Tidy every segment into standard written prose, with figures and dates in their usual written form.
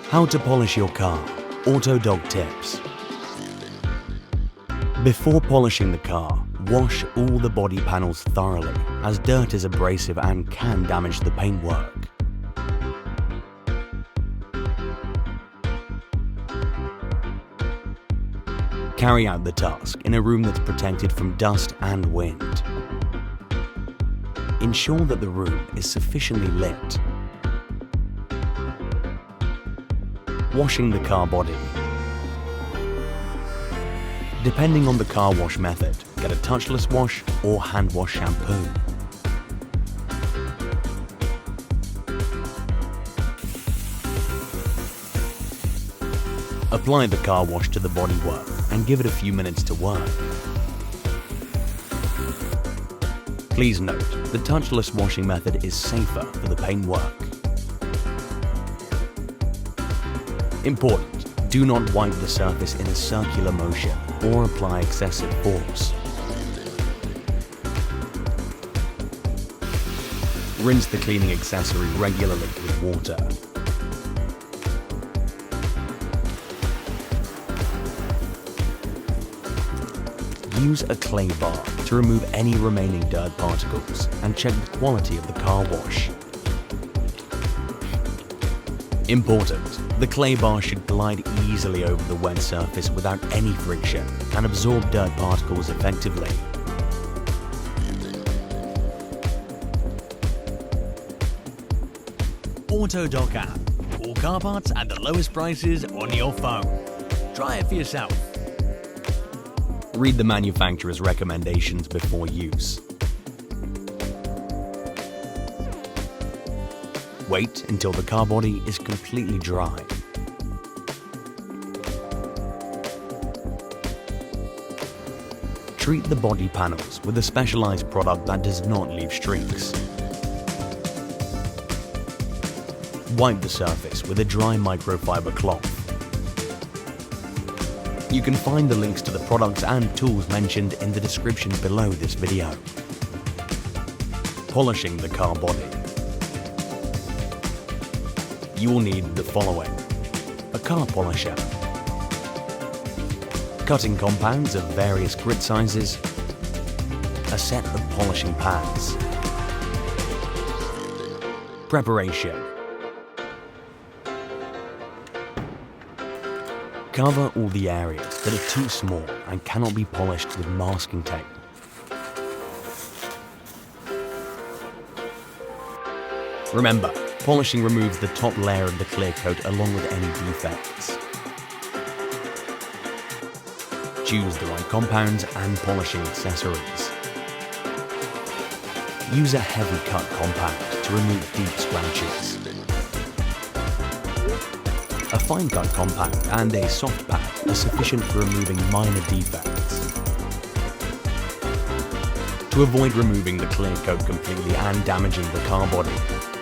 How to polish your car. Autodoc tips. Before polishing the car, wash all the body panels thoroughly, as dirt is abrasive and can damage the paintwork. Carry out the task in a room that's protected from dust and wind. Ensure that the room is sufficiently lit. Washing the car body. Depending on the car wash method, get a touchless wash or hand wash shampoo. Apply the car wash to the bodywork and give it a few minutes to work. Please note, the touchless washing method is safer for the paintwork. Important, do not wipe the surface in a circular motion or apply excessive force. Rinse the cleaning accessory regularly with water. Use a clay bar to remove any remaining dirt particles and check the quality of the car wash. Important, the clay bar should glide easily over the wet surface without any friction and absorb dirt particles effectively. Autodoc app. All car parts at the lowest prices on your phone. Try it for yourself. Read the manufacturer's recommendations before use. Wait until the car body is completely dry. Treat the body panels with a specialized product that does not leave streaks. Wipe the surface with a dry microfiber cloth. You can find the links to the products and tools mentioned in the description below this video. Polishing the car body. You will need the following: a car polisher, cutting compounds of various grit sizes, a set of polishing pads. Preparation. Cover all the areas that are too small and cannot be polished with masking tape. Remember, polishing removes the top layer of the clear coat along with any defects. Choose the right compounds and polishing accessories. Use a heavy cut compound to remove deep scratches. A fine cut compound and a soft pad are sufficient for removing minor defects. To avoid removing the clear coat completely and damaging the car body,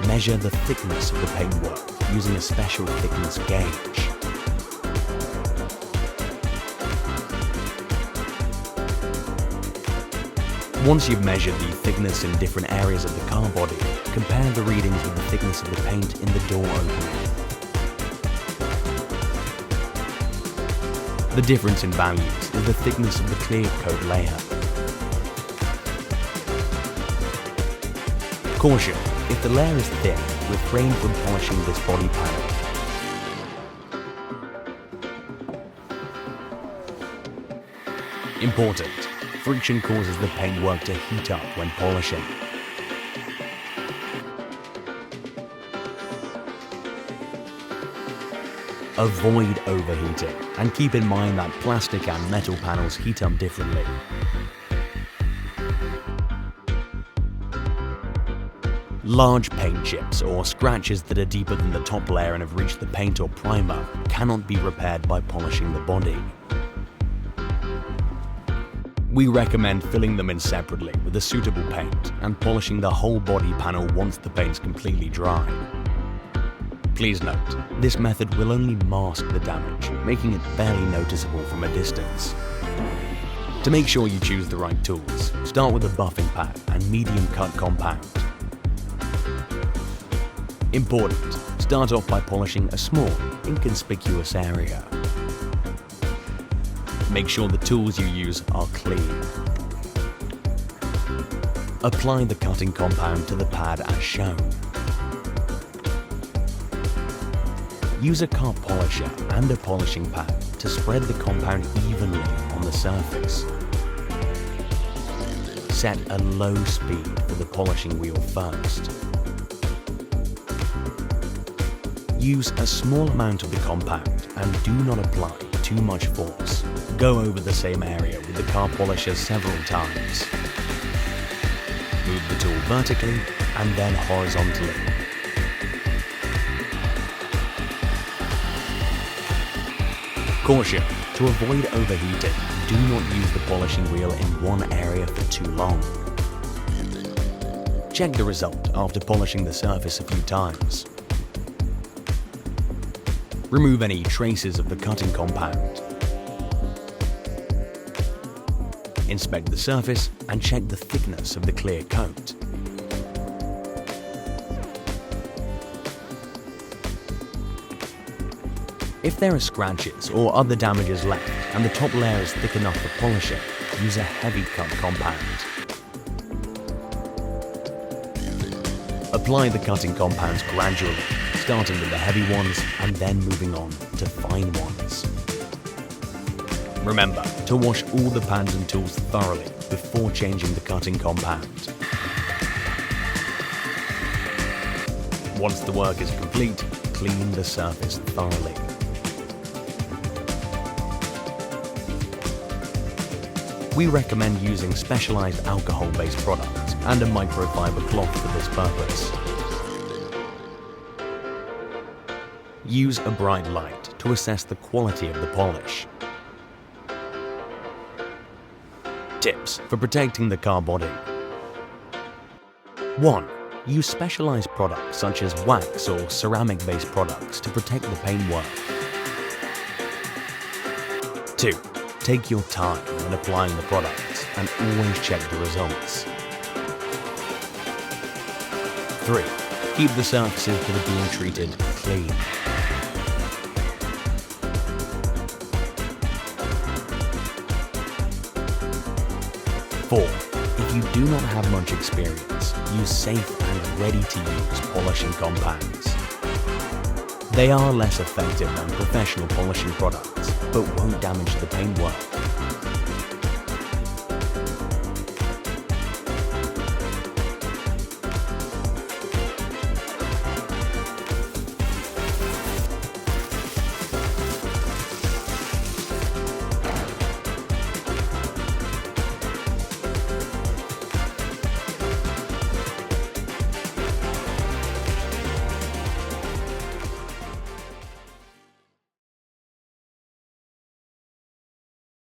measure the thickness of the paintwork using a special thickness gauge. Once you've measured the thickness in different areas of the car body, compare the readings with the thickness of the paint in the door opening. The difference in values is the thickness of the clear coat layer. Caution: if the layer is thick, refrain from polishing this body panel. Important: friction causes the paintwork to heat up when polishing. Avoid overheating, and keep in mind that plastic and metal panels heat up differently. Large paint chips or scratches that are deeper than the top layer and have reached the paint or primer cannot be repaired by polishing the body. We recommend filling them in separately with a suitable paint and polishing the whole body panel once the paint's completely dry. Please note, this method will only mask the damage, making it barely noticeable from a distance. To make sure you choose the right tools, start with a buffing pad and medium cut compound. Important, Start off by polishing a small, inconspicuous area. Make sure the tools you use are clean. Apply the cutting compound to the pad as shown. Use a car polisher and a polishing pad to spread the compound evenly on the surface. Set a low speed for the polishing wheel first. Use a small amount of the compound and do not apply too much force. Go over the same area with the car polisher several times. Move the tool vertically and then horizontally. Caution: to avoid overheating, do not use the polishing wheel in one area for too long. Check the result after polishing the surface a few times. Remove any traces of the cutting compound. Inspect the surface and check the thickness of the clear coat. If there are scratches or other damages left and the top layer is thick enough for polishing, use a heavy cut compound. Apply the cutting compounds gradually, starting with the heavy ones and then moving on to fine ones. Remember to wash all the pads and tools thoroughly before changing the cutting compound. Once the work is complete, clean the surface thoroughly. We recommend using specialized alcohol-based products and a microfiber cloth for this purpose. Use a bright light to assess the quality of the polish. Tips for protecting the car body. 1. Use specialized products such as wax or ceramic-based products to protect the paintwork. 2. Take your time when applying the products and always check the results. 3. Keep the surfaces that are being treated clean. 4. If you do not have much experience, use safe and ready-to-use polishing compounds. They are less effective than professional polishing products, but won't damage the paintwork.